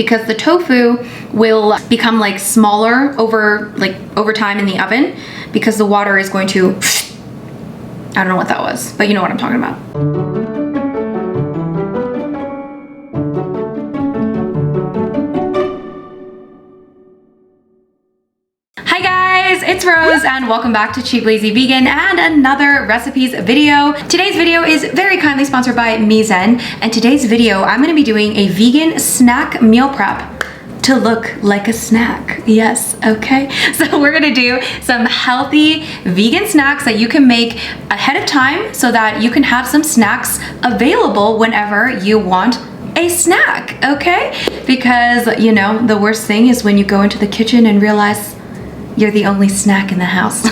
because the tofu will become like smaller over time in the oven, because the water is going to, I don't know what that was, but you know what I'm talking about. It's Rose and welcome back to Cheap Lazy Vegan and another recipes video. Today's video is very kindly sponsored by Misen, and today's video I'm going to be doing a vegan snack meal prep to look like a snack. Yes, okay. So we're gonna do some healthy vegan snacks that you can make ahead of time so that you can have some snacks available whenever you want a snack, okay? Because, you know, the worst thing is when you go into the kitchen and realize you're the only snack in the house.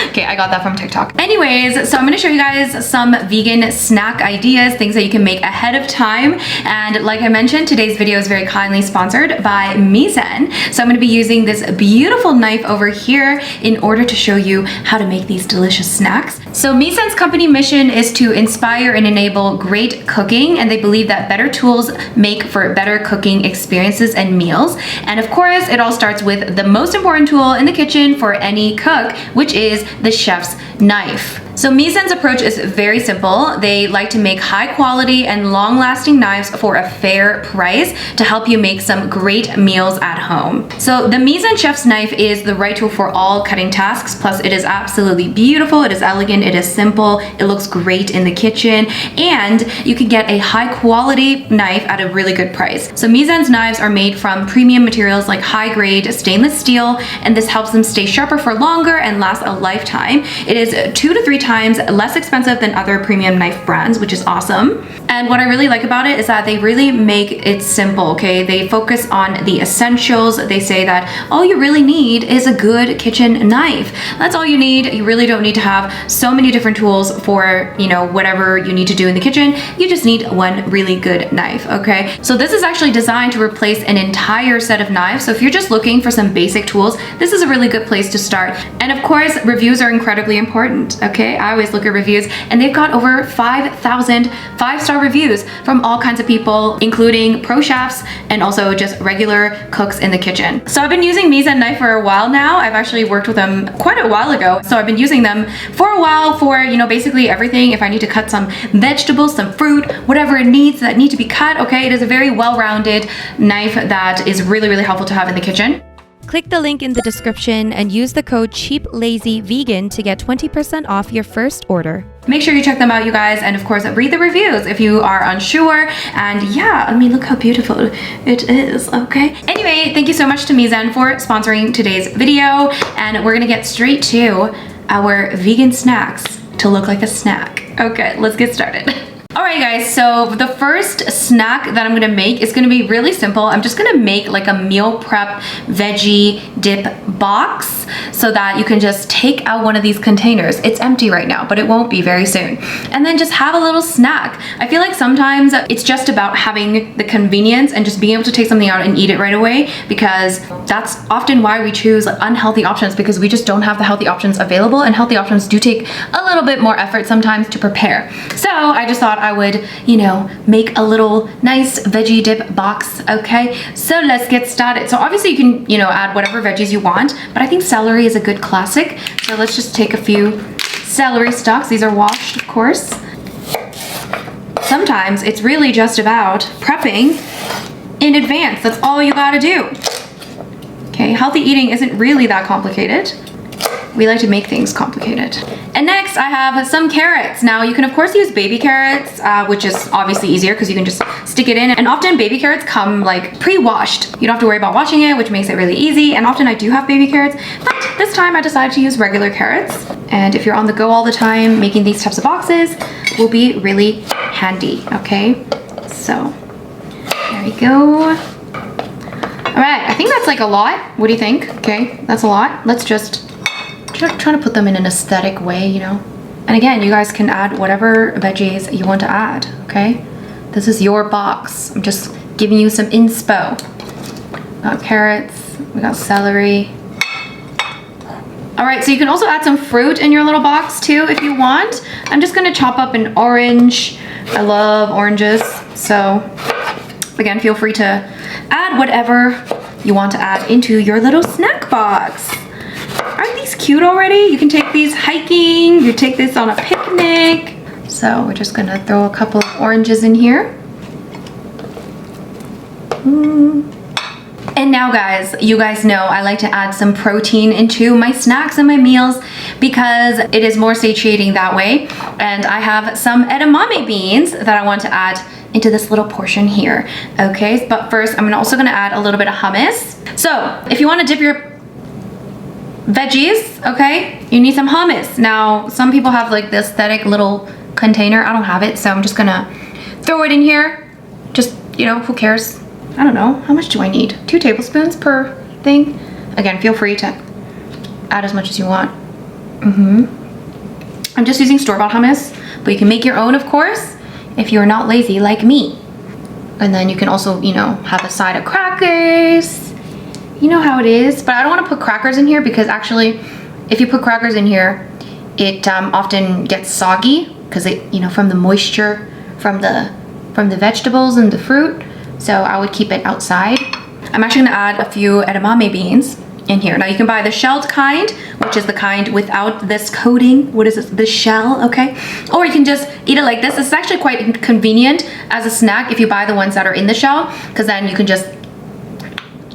Okay, I got that from TikTok. Anyways, so I'm gonna show you guys some vegan snack ideas, things that you can make ahead of time. And like I mentioned, today's video is very kindly sponsored by Misen. So I'm gonna be using this beautiful knife over here in order to show you how to make these delicious snacks. So Misen's company mission is to inspire and enable great cooking, and they believe that better tools make for better cooking experiences and meals. And of course, it all starts with the most important tool in the kitchen for any cook, which is the chef's knife. So Misen's approach is very simple. They like to make high quality and long lasting knives for a fair price to help you make some great meals at home. So the Misen chef's knife is the right tool for all cutting tasks. Plus it is absolutely beautiful. It is elegant. It is simple. It looks great in the kitchen, and you can get a high quality knife at a really good price. So Misen's knives are made from premium materials like high grade stainless steel, and this helps them stay sharper for longer and last a lifetime. It is 2 to 3 times less expensive than other premium knife brands, which is awesome. And what I really like about it is that they really make it simple, okay? They focus on the essentials. They say that all you really need is a good kitchen knife. That's all you need. You really don't need to have so many different tools for, you know, whatever you need to do in the kitchen. You just need one really good knife, okay? So this is actually designed to replace an entire set of knives. So if you're just looking for some basic tools, this is a really good place to start. And of course, reviews are incredibly important, okay? I always look at reviews, and they've got over 5,000 5-star reviews from all kinds of people, including pro chefs and also just regular cooks in the kitchen. So I've been using Misen knife for a while now. I've actually worked with them quite a while ago. So I've been using them for a while for, you know, basically everything. If I need to cut some vegetables, some fruit, whatever it needs that need to be cut, okay? It is a very well-rounded knife that is really, really helpful to have in the kitchen. Click the link in the description and use the code CHEAPLAZYVEGAN to get 20% off your first order. Make sure you check them out, you guys, and of course read the reviews if you are unsure. And yeah, I mean, look how beautiful it is, okay? Anyway, thank you so much to Misen for sponsoring today's video, and we're gonna get straight to our vegan snacks to look like a snack. Okay, let's get started. Alright guys, so the first snack that I'm gonna make is gonna be really simple. I'm just gonna make like a meal prep veggie dip box so that you can just take out one of these containers. It's empty right now, but it won't be very soon. And then just have a little snack. I feel like sometimes it's just about having the convenience and just being able to take something out and eat it right away, because that's often why we choose unhealthy options, because we just don't have the healthy options available, and healthy options do take a little bit more effort sometimes to prepare. So I just thought I would, you know, make a little nice veggie dip box, okay? So let's get started. So obviously you can, you know, add whatever veggies you want, but I think celery is a good classic. So let's just take a few celery stalks. These are washed, of course. Sometimes it's really just about prepping in advance. That's all you gotta do. Okay, healthy eating isn't really that complicated. We like to make things complicated. And next I have some carrots. Now you can of course use baby carrots, which is obviously easier because you can just stick it in. And often baby carrots come like pre-washed. You don't have to worry about washing it, which makes it really easy. And often I do have baby carrots, but this time I decided to use regular carrots. And if you're on the go all the time, making these types of boxes will be really handy, okay? So there we go. All right, I think that's like a lot. What do you think? Okay, that's a lot. Let's just try to put them in an aesthetic way, you know? And again, you guys can add whatever veggies you want to add, okay? This is your box. I'm just giving you some inspo. We got carrots, we got celery. All right, so you can also add some fruit in your little box too if you want. I'm just gonna chop up an orange. I love oranges, so again, feel free to add whatever you want to add into your little snack box. Aren't these cute already? You can take these hiking, you take this on a picnic. So we're just gonna throw a couple of oranges in here. And now guys, you guys know I like to add some protein into my snacks and my meals because it is more satiating that way. And I have some edamame beans that I want to add into this little portion here. Okay, but first I'm also gonna add a little bit of hummus. So if you wanna dip your veggies, okay, you need some hummus. Now, some people have like this aesthetic little container. I don't have it, so I'm just gonna throw it in here. Just, you know, who cares? I don't know, how much do I need? 2 tablespoons per thing? Again, feel free to add as much as you want. I'm just using store-bought hummus, but you can make your own, of course, if you're not lazy like me. And then you can also, you know, have a side of crackers. You know how it is, but I don't want to put crackers in here because actually, if you put crackers in here, it often gets soggy because it, you know, from the moisture from the vegetables and the fruit. So I would keep it outside. I'm actually gonna add a few edamame beans in here. Now you can buy the shelled kind, which is the kind without this coating. What is this? The shell, okay? Or you can just eat it like this. It's actually quite convenient as a snack if you buy the ones that are in the shell, because then you can just,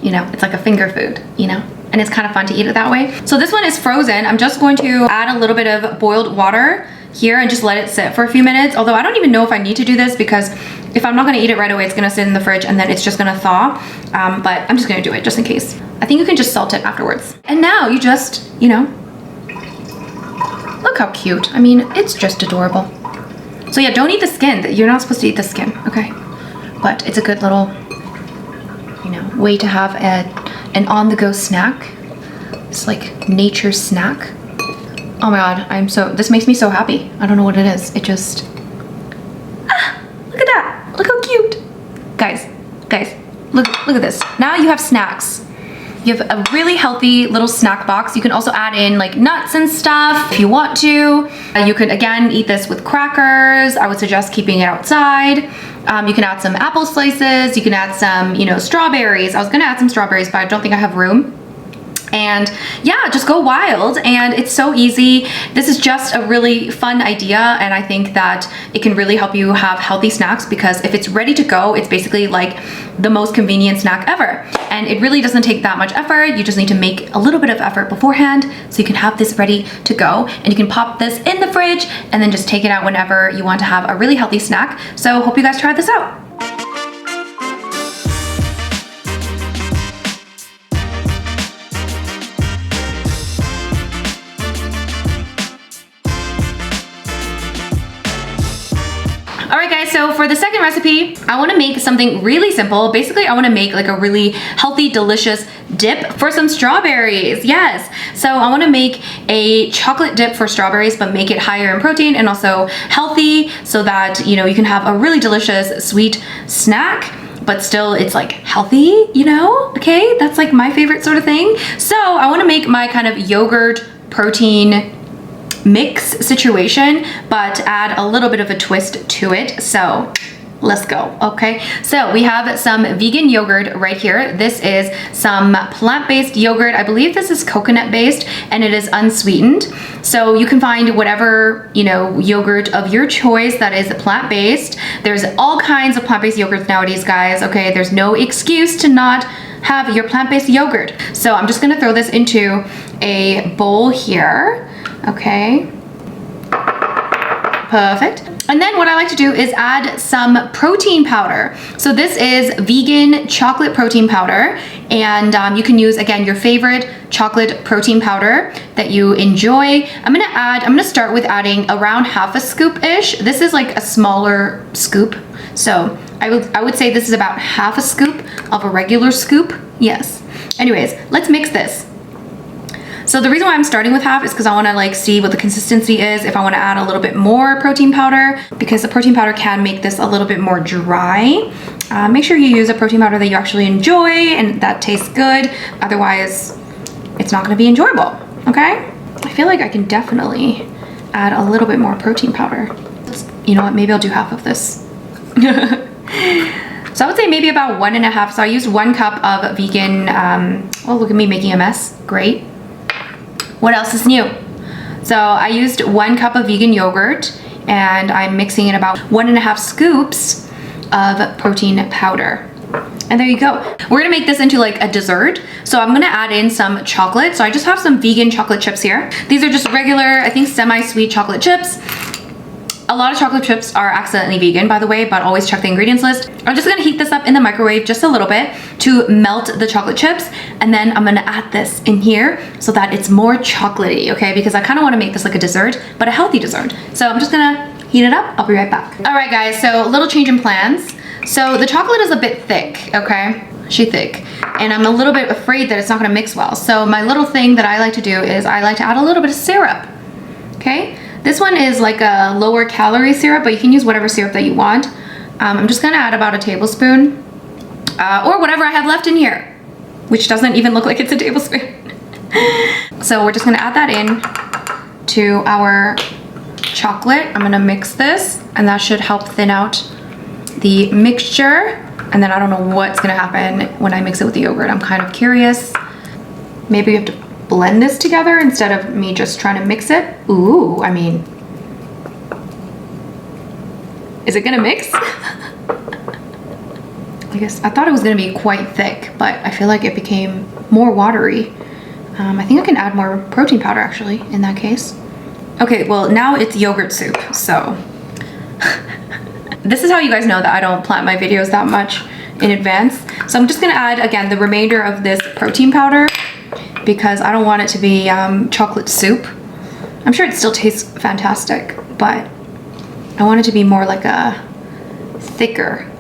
you know, it's like a finger food, you know? And it's kind of fun to eat it that way. So this one is frozen. I'm just going to add a little bit of boiled water here and just let it sit for a few minutes. Although I don't even know if I need to do this because if I'm not gonna eat it right away, it's gonna sit in the fridge and then it's just gonna thaw. But I'm just gonna do it just in case. I think you can just salt it afterwards. And now you just, you know, look how cute. I mean, it's just adorable. So yeah, don't eat the skin. You're not supposed to eat the skin, okay? But it's a good little, you know, way to have an on-the-go snack. It's like nature's snack. Oh my god, this makes me so happy. I don't know what it is. It just, look at that. Look how cute. Guys, look at this. Now you have snacks. You have a really healthy little snack box. You can also add in like nuts and stuff if you want to. You could, again, eat this with crackers. I would suggest keeping it outside. You can add some apple slices. You can add some, you know, strawberries. I was gonna add some strawberries, but I don't think I have room. And yeah, just go wild, and it's so easy. This is just a really fun idea, and I think that it can really help you have healthy snacks because if it's ready to go, it's basically like the most convenient snack ever. And it really doesn't take that much effort. You just need to make a little bit of effort beforehand so you can have this ready to go, and you can pop this in the fridge and then just take it out whenever you want to have a really healthy snack. So hope you guys try this out. Alright guys, so for the second recipe, I want to make something really simple. Basically, I want to make like a really healthy, delicious dip for some strawberries. Yes, so I want to make a chocolate dip for strawberries, but make it higher in protein and also healthy so that, you know, you can have a really delicious sweet snack, but still it's like healthy, you know? Okay, that's like my favorite sort of thing. So I want to make my kind of yogurt protein mix situation, but add a little bit of a twist to it. So let's go. Okay, so we have some vegan yogurt right here. This is some plant-based yogurt. I believe this is coconut based and it is unsweetened. So you can find whatever, you know, yogurt of your choice that is plant-based. There's all kinds of plant-based yogurts nowadays, guys. Okay, there's no excuse to not have your plant-based yogurt. So I'm just gonna throw this into a bowl here. Okay, perfect. And then what I like to do is add some protein powder. So this is vegan chocolate protein powder, and you can use, again, your favorite chocolate protein powder that you enjoy. I'm gonna start with adding around half a scoop-ish. This is like a smaller scoop. So I would say this is about half a scoop of a regular scoop. Yes. Anyways, let's mix this. So the reason why I'm starting with half is because I want to like see what the consistency is if I want to add a little bit more protein powder, because the protein powder can make this a little bit more dry. Make sure you use a protein powder that you actually enjoy and that tastes good. Otherwise, it's not going to be enjoyable. Okay? I feel like I can definitely add a little bit more protein powder. You know what? Maybe I'll do half of this. So I would say maybe about 1.5. So I used 1 cup of vegan, oh, look at me making a mess. Great. What else is new? So I used 1 cup of vegan yogurt, and I'm mixing in about 1.5 scoops of protein powder. And there you go. We're gonna make this into like a dessert. So I'm gonna add in some chocolate. So I just have some vegan chocolate chips here. These are just regular, I think semi-sweet chocolate chips. A lot of chocolate chips are accidentally vegan, by the way, but always check the ingredients list. I'm just gonna heat this up in the microwave just a little bit to melt the chocolate chips. And then I'm gonna add this in here so that it's more chocolatey, okay? Because I kinda wanna make this like a dessert, but a healthy dessert. So I'm just gonna heat it up. I'll be right back. All right, guys, so a little change in plans. So the chocolate is a bit thick, okay? She's thick. And I'm a little bit afraid that it's not gonna mix well. So my little thing that I like to do is I like to add a little bit of syrup, okay? This one is like a lower calorie syrup, but you can use whatever syrup that you want. I'm just gonna add about a tablespoon or whatever I have left in here, which doesn't even look like it's a tablespoon. So we're just gonna add that in to our chocolate. I'm gonna mix this, and that should help thin out the mixture. And then I don't know what's gonna happen when I mix it with the yogurt. I'm kind of curious. Maybe you have to blend this together instead of me just trying to mix it. Ooh, I mean, is it gonna mix? I guess I thought it was gonna be quite thick, but I feel like it became more watery. I think I can add more protein powder actually in that case. Okay, well now it's yogurt soup, so. This is how you guys know that I don't plan my videos that much in advance. So I'm just gonna add, again, the remainder of this protein powder because I don't want it to be chocolate soup. I'm sure it still tastes fantastic, but I want it to be more like a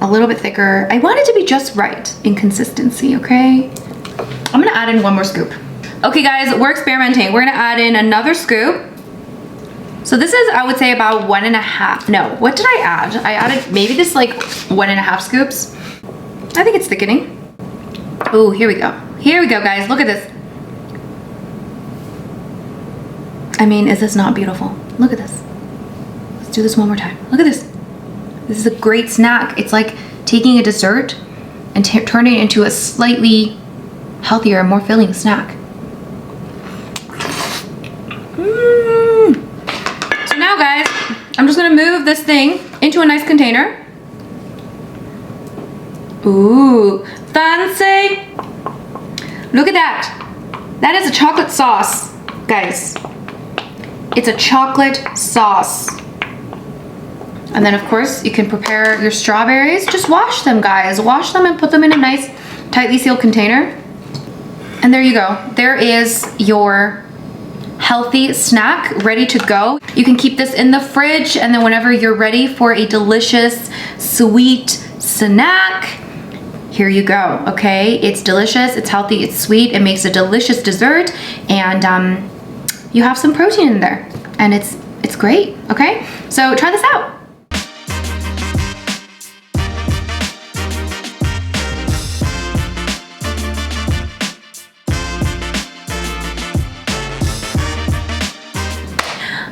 little bit thicker. I want it to be just right in consistency, okay? I'm gonna add in 1 more scoop. Okay guys, we're experimenting. We're gonna add in another scoop. So this is, I would say, about 1.5. No, what did I add? I added maybe this like 1.5 scoops. I think it's thickening. Oh, here we go. Here we go, guys. Look at this. I mean, is this not beautiful? Look at this. Let's do this one more time. Look at this. This is a great snack. It's like taking a dessert and turning it into a slightly healthier, more filling snack. So now, guys, I'm just gonna move this thing into a nice container. Ooh, fancy. Look at that. That is a chocolate sauce, guys. It's a chocolate sauce. And then of course you can prepare your strawberries. Just wash them, guys. Wash them and put them in a nice tightly sealed container. And there you go. There is your healthy snack ready to go. You can keep this in the fridge, and then whenever you're ready for a delicious sweet snack, here you go, okay? It's delicious, it's healthy, it's sweet, it makes a delicious dessert, and you have some protein in there, and it's great, okay? So try this out.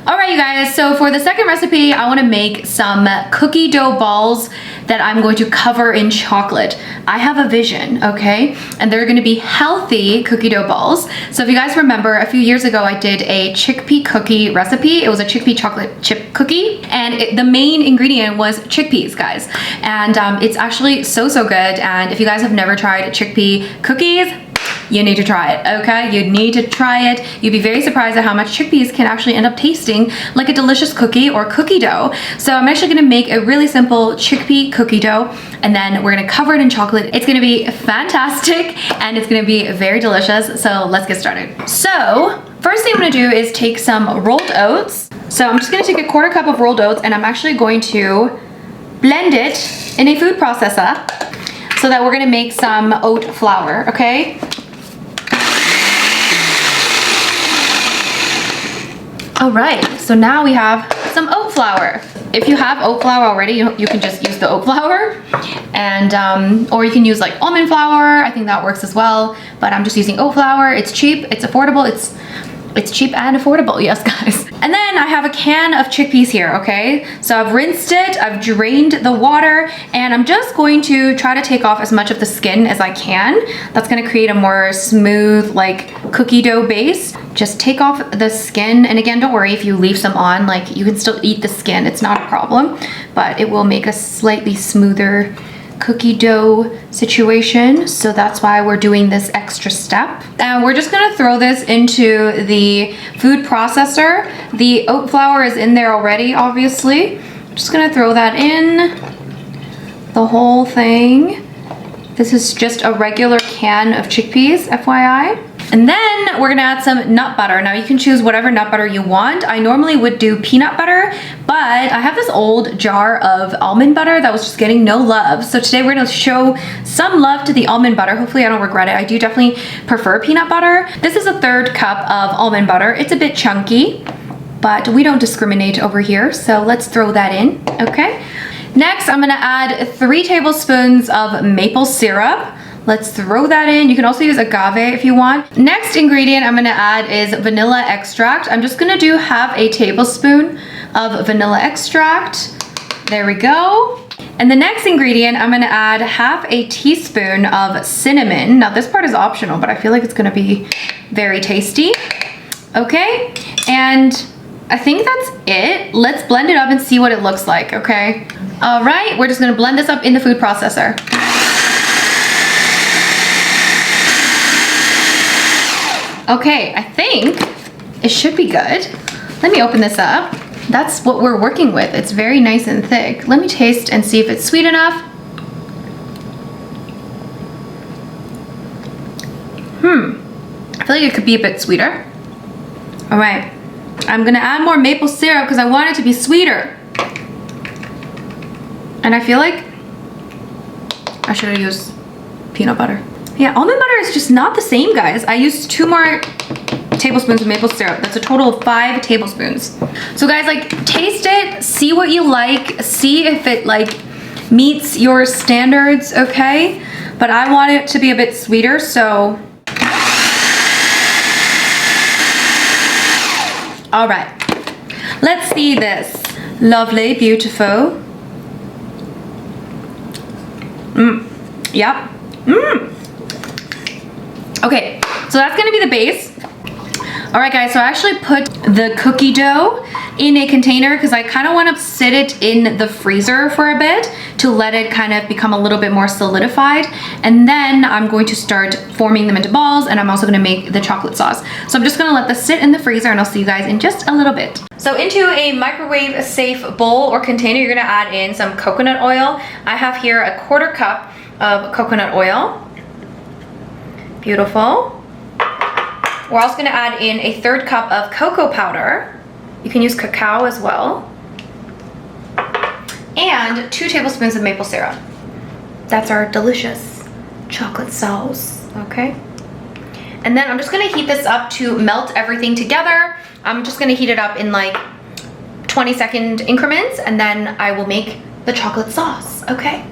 All right, you guys, so for the second recipe, I wanna make some cookie dough balls that I'm going to cover in chocolate. I have a vision, okay? And they're gonna be healthy cookie dough balls. So if you guys remember, a few years ago, I did a chickpea cookie recipe. It was a chickpea chocolate chip cookie, and the main ingredient was chickpeas, guys. And it's actually so good. And if you guys have never tried chickpea cookies, you need to try it, okay? You need to try it. You'd be very surprised at how much chickpeas can actually end up tasting like a delicious cookie or cookie dough. So I'm actually gonna make a really simple chickpea cookie dough, and then we're gonna cover it in chocolate. It's gonna be fantastic, and it's gonna be very delicious. So let's get started. So first thing I'm gonna do is take some rolled oats. So I'm just gonna take a 1/4 cup of rolled oats, and I'm actually going to blend it in a food processor so that we're gonna make some oat flour, okay? All right, so now we have some oat flour. If you have oat flour already, you can just use the oat flour, and or you can use like almond flour. I think that works as well, but I'm just using oat flour. It's cheap, it's affordable, it's It's cheap and affordable, yes guys. And then I have a can of chickpeas here, okay? So I've rinsed it, I've drained the water, and I'm just going to try to take off as much of the skin as I can. That's gonna create a more smooth, like, cookie dough base. Just take off the skin, and again, don't worry if you leave some on, like, you can still eat the skin, it's not a problem, but it will make a slightly smoother cookie dough situation, so that's why we're doing this extra step. And we're just gonna throw this into the food processor. The oat flour is in there already, obviously. I'm just gonna throw that in, the whole thing. This is just a regular can of chickpeas, FYI. And then we're gonna add some nut butter. Now you can choose whatever nut butter you want. I normally would do peanut butter, but I have this old jar of almond butter that was just getting no love. So today we're gonna show some love to the almond butter. Hopefully I don't regret it. I do definitely prefer peanut butter. This is a 1/3 cup of almond butter. It's a bit chunky, but we don't discriminate over here. So let's throw that in, okay? Next, I'm gonna add 3 tablespoons of maple syrup. Let's throw that in. You can also use agave if you want. Next ingredient I'm gonna add is vanilla extract. I'm just gonna do 1/2 tablespoon of vanilla extract. There we go. And the next ingredient, I'm gonna add 1/2 teaspoon of cinnamon. Now this part is optional, but I feel like it's gonna be very tasty. Okay, and I think that's it. Let's blend it up and see what it looks like, okay? All right, we're just gonna blend this up in the food processor. Okay, I think it should be good. Let me open this up. That's what we're working with. It's very nice and thick. Let me taste and see if it's sweet enough. I feel like it could be a bit sweeter. All right, I'm gonna add more maple syrup because I want it to be sweeter. And I feel like I should have used peanut butter. Yeah, almond butter is just not the same, guys. I used 2 more tablespoons of maple syrup. That's a total of 5 tablespoons. So guys, like, taste it, see what you like, see if it like meets your standards, okay? But I want it to be a bit sweeter, so. All right, let's see this. Lovely, beautiful. Yep. Okay, so that's gonna be the base. All right guys, so I actually put the cookie dough in a container because I kind of want to sit it in the freezer for a bit to let it kind of become a little bit more solidified. And then I'm going to start forming them into balls, and I'm also gonna make the chocolate sauce. So I'm just gonna let this sit in the freezer and I'll see you guys in just a little bit. So into a microwave safe bowl or container, you're gonna add in some coconut oil. I have here a 1/4 cup of coconut oil. Beautiful. We're also gonna add in a 1/3 cup of cocoa powder. You can use cacao as well. And 2 tablespoons of maple syrup. That's our delicious chocolate sauce, okay? And then I'm just gonna heat this up to melt everything together. I'm just gonna heat it up in like 20-second increments, and then I will make the chocolate sauce, okay?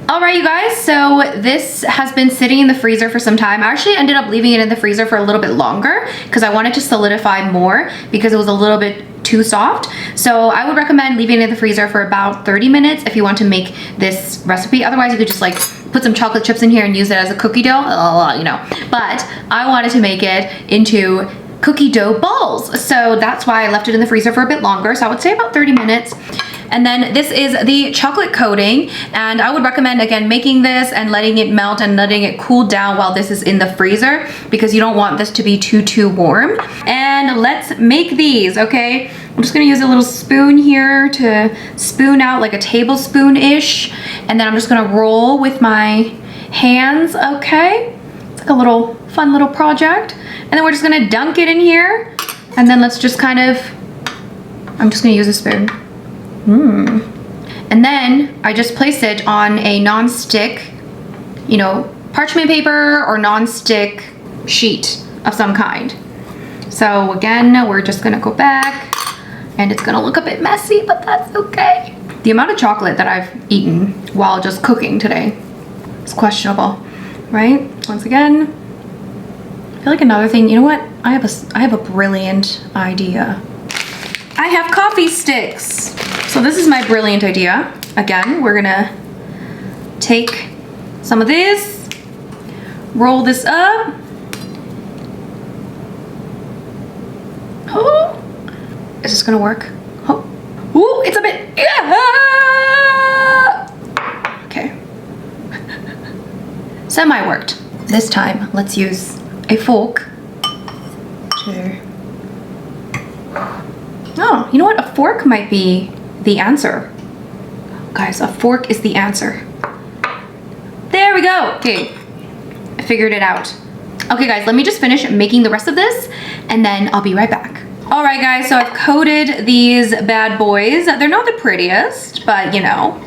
All right, you guys, so this has been sitting in the freezer for some time. I actually ended up leaving it in the freezer for a little bit longer because I wanted to solidify more because it was a little bit too soft. So I would recommend leaving it in the freezer for about 30 minutes if you want to make this recipe. Otherwise, you could just like put some chocolate chips in here and use it as a cookie dough, you know. But I wanted to make it into cookie dough balls. So that's why I left it in the freezer for a bit longer. So I would say about 30 minutes. And then this is the chocolate coating, and I would recommend, again, making this and letting it melt and letting it cool down while this is in the freezer because you don't want this to be too warm. And let's make these, okay? I'm just gonna use a little spoon here to spoon out like a tablespoon-ish, and then I'm just gonna roll with my hands, okay? It's like a little fun little project. And then we're just gonna dunk it in here, and then let's just kind of, I'm just gonna use a spoon. And then I just place it on a non-stick, you know, parchment paper or non-stick sheet of some kind. So again, we're just gonna go back, and it's gonna look a bit messy, but that's okay. The amount of chocolate that I've eaten while just cooking today is questionable, right? Once again, feel like another thing, you know what? I have a brilliant idea. I have coffee sticks. So this is my brilliant idea. Again, we're gonna take some of this, roll this up. Oh, is this gonna work? Oh, ooh, it's a bit, yeah. Okay. Semi-worked. This time, let's use a fork to... Oh, you know what? A fork might be the answer. Guys, a fork is the answer. There we go. Okay, I figured it out. Okay guys, let me just finish making the rest of this and then I'll be right back. All right guys, so I've coated these bad boys. They're not the prettiest, but you know,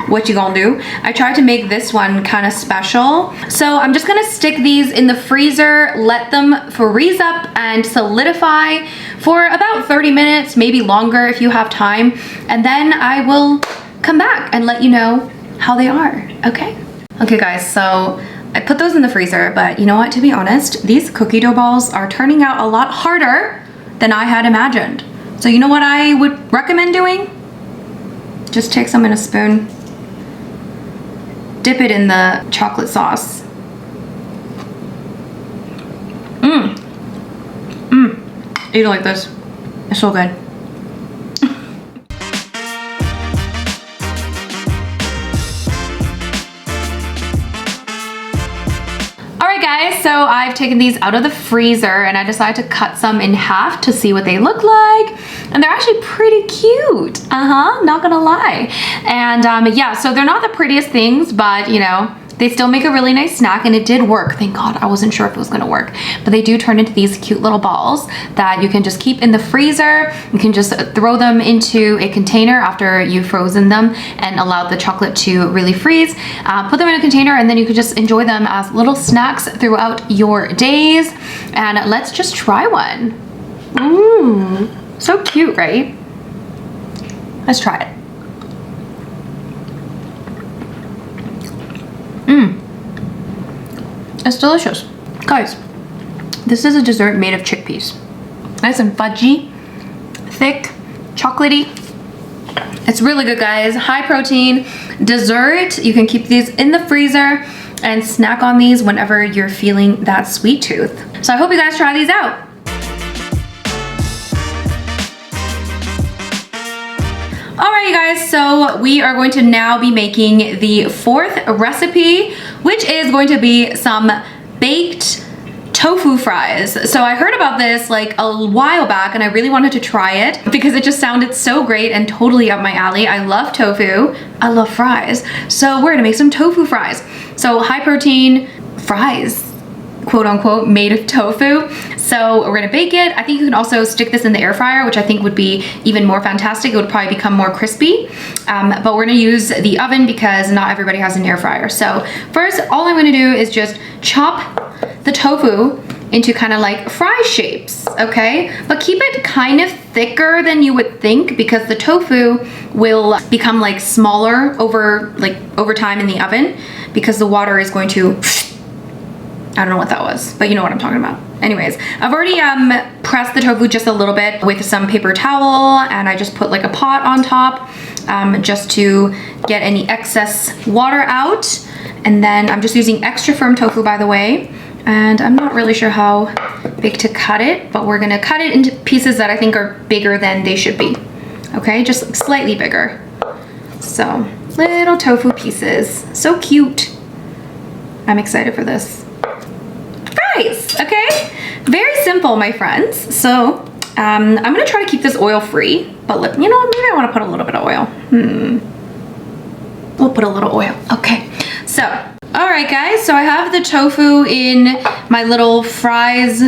what you gonna do? I tried to make this one kind of special. So I'm just gonna stick these in the freezer, let them freeze up and solidify for about 30 minutes, maybe longer if you have time. And then I will come back and let you know how they are, okay? Okay guys, so I put those in the freezer, but you know what, to be honest, these cookie dough balls are turning out a lot harder than I had imagined. So you know what I would recommend doing? Just take some in a spoon, dip it in the chocolate sauce. Eat it like this. It's so good. Alright guys, so I've taken these out of the freezer and I decided to cut some in half to see what they look like. And they're actually pretty cute. Not gonna lie. And yeah, so they're not the prettiest things, but you know, they still make a really nice snack and it did work. Thank God, I wasn't sure if it was gonna work. But they do turn into these cute little balls that you can just keep in the freezer. You can just throw them into a container after you've frozen them and allowed the chocolate to really freeze. Put them in a container and then you can just enjoy them as little snacks throughout your days. And let's just try one. So cute, right? Let's try it. It's delicious. Guys, this is a dessert made of chickpeas. Nice and fudgy, thick, chocolatey. It's really good, guys. High protein dessert. You can keep these in the freezer and snack on these whenever you're feeling that sweet tooth. So I hope you guys try these out. All right, you guys, so we are going to now be making the fourth recipe, which is going to be some baked tofu fries. So I heard about this like a while back and I really wanted to try it because it just sounded so great and totally up my alley. I love tofu, I love fries. So we're gonna make some tofu fries. So high protein fries, quote unquote, made of tofu. So we're gonna bake it. I think you can also stick this in the air fryer, which I think would be even more fantastic. It would probably become more crispy. But we're gonna use the oven because not everybody has an air fryer. So first, all I'm gonna do is just chop the tofu into kind of like fry shapes, okay? But keep it kind of thicker than you would think because the tofu will become like smaller over time in the oven because the water is going to, I don't know what that was, but you know what I'm talking about. Anyways, I've already pressed the tofu just a little bit with some paper towel and I just put like a pot on top just to get any excess water out. And then I'm just using extra firm tofu, by the way. And I'm not really sure how big to cut it, but we're gonna cut it into pieces that I think are bigger than they should be. Okay, just slightly bigger. So, little tofu pieces. So cute. I'm excited for this. Fries, okay? Very simple, my friends. So, I'm gonna try to keep this oil free, but you know, maybe I wanna put a little bit of oil. We'll put a little oil, okay. So, all right guys, so I have the tofu in my little fries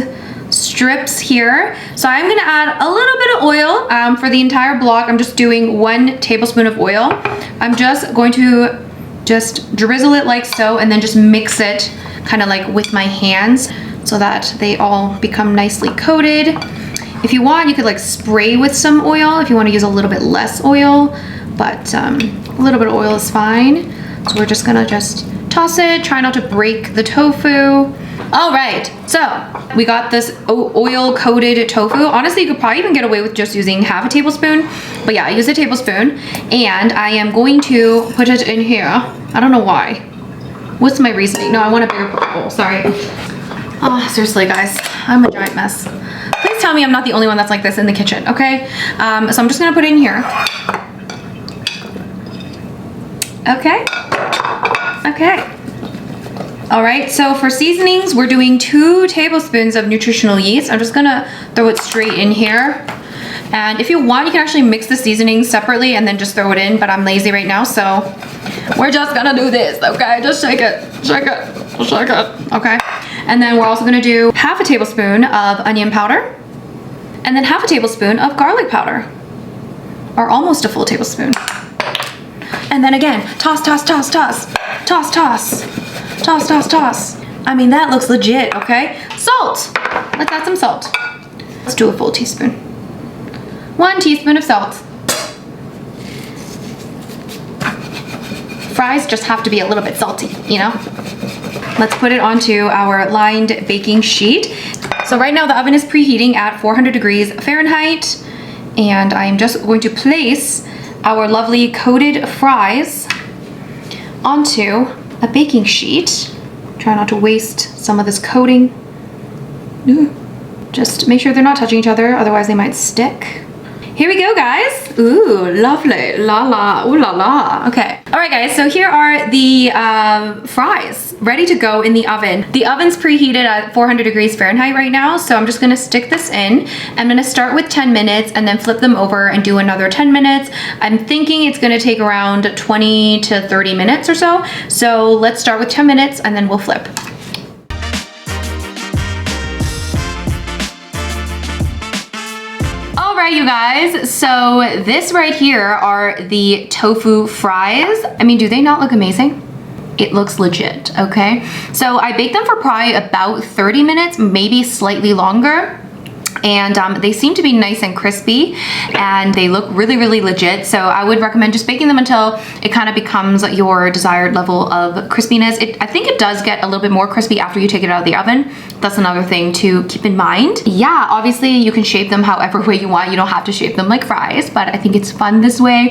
strips here. So I'm gonna add a little bit of oil for the entire block. I'm just doing 1 tablespoon of oil. I'm just going to just drizzle it like so and then just mix it kind of like with my hands so that they all become nicely coated. If you want, you could like spray with some oil if you want to use a little bit less oil, but a little bit of oil is fine. So we're just gonna just toss it, try not to break the tofu, All right, so we got this oil coated tofu. Honestly, you could probably even get away with just using half a tablespoon, but yeah, I use a tablespoon, and I am going to put it in here. I don't know why. What's my reasoning? No, I want a bigger bowl, sorry. Oh, seriously guys, I'm a giant mess. Please tell me I'm not the only one that's like this in the kitchen, okay? So I'm just gonna put it in here. Okay. Okay. All right, so for seasonings, we're doing 2 tablespoons of nutritional yeast. I'm just gonna throw it straight in here. And if you want, you can actually mix the seasonings separately and then just throw it in, but I'm lazy right now, so we're just gonna do this, okay? Just shake it, shake it, shake it, okay? And then we're also gonna do half a tablespoon of onion powder, and then half a tablespoon of garlic powder, or almost a full tablespoon. And then again, toss, toss, toss, toss, toss, toss, toss, toss, toss. I mean, that looks legit, okay? Salt, let's add some salt. Let's do a full teaspoon. 1 teaspoon of salt. Fries just have to be a little bit salty, you know? Let's put it onto our lined baking sheet. So right now the oven is preheating at 400 degrees Fahrenheit, and I'm just going to place our lovely coated fries onto a baking sheet. Try not to waste some of this coating. Just make sure they're not touching each other, otherwise they might stick. Here we go, guys. Ooh, lovely. La la. Ooh la la. Okay. All right, guys. So here are the fries ready to go in the oven. The oven's preheated at 400 degrees Fahrenheit right now. So I'm just going to stick this in. I'm going to start with 10 minutes and then flip them over and do another 10 minutes. I'm thinking it's going to take around 20 to 30 minutes or so. So let's start with 10 minutes and then we'll flip. Alright, you guys, so this right here are the tofu fries. I mean, do they not look amazing? It looks legit, okay? So I baked them for probably about 30 minutes, maybe slightly longer. And they seem to be nice and crispy, and they look really, really legit. So I would recommend just baking them until it kind of becomes your desired level of crispiness. I think it does get a little bit more crispy after you take it out of the oven. That's another thing to keep in mind. Yeah, obviously you can shape them however way you want. You don't have to shape them like fries, but I think it's fun this way.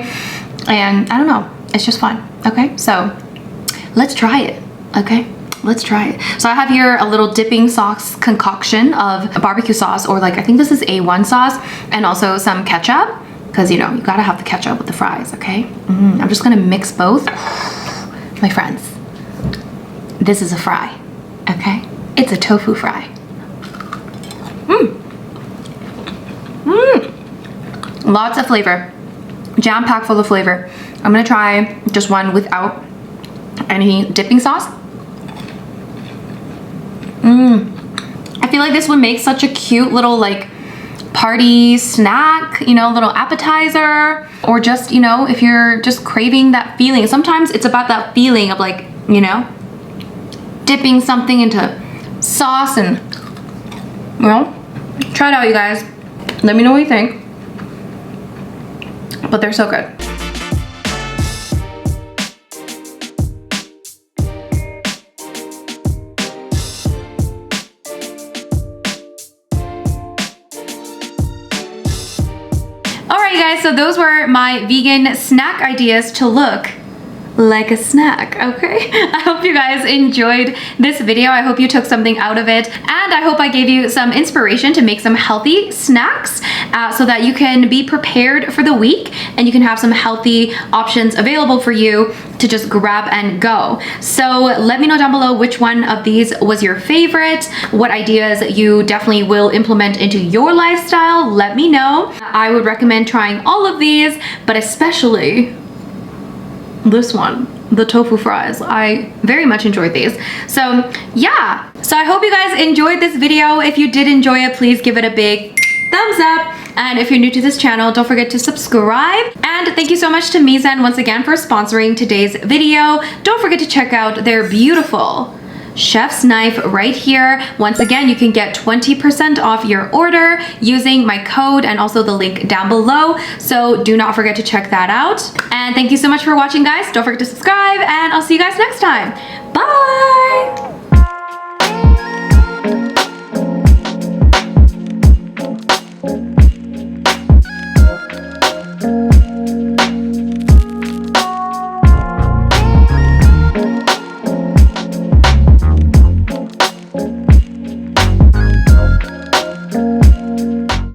And I don't know, it's just fun, okay? So let's try it, okay? Let's try it. So I have here a little dipping sauce concoction of barbecue sauce, or like, I think this is A1 sauce, and also some ketchup, because you know, you gotta have the ketchup with the fries, okay? I'm just gonna mix both. My friends, this is a fry, okay? It's a tofu fry. Lots of flavor, jam-packed full of flavor. I'm gonna try just one without any dipping sauce. I feel like this would make such a cute little like party snack, you know, little appetizer, or just, you know, if you're just craving that feeling. Sometimes it's about that feeling of like, you know, dipping something into sauce and, you know, try it out, you guys. Let me know what you think. But they're so good. Alright guys, so those were my vegan snack ideas to look like a snack, okay? I hope you guys enjoyed this video. I hope you took something out of it, and I hope I gave you some inspiration to make some healthy snacks so that you can be prepared for the week and you can have some healthy options available for you to just grab and go. So let me know down below which one of these was your favorite, what ideas you definitely will implement into your lifestyle. Let me know. I would recommend trying all of these, but especially this one, the tofu fries. I very much enjoyed these. So yeah, so I hope you guys enjoyed this video. If you did enjoy it, please give it a big thumbs up. And if you're new to this channel, don't forget to subscribe. And thank you so much to Mizzen once again for sponsoring today's video. Don't forget to check out their beautiful chef's knife right here. Once again, you can get 20% off your order using my code and also the link down below. So do not forget to check that out. And thank you so much for watching, guys. Don't forget to subscribe, and I'll see you guys next time. Bye!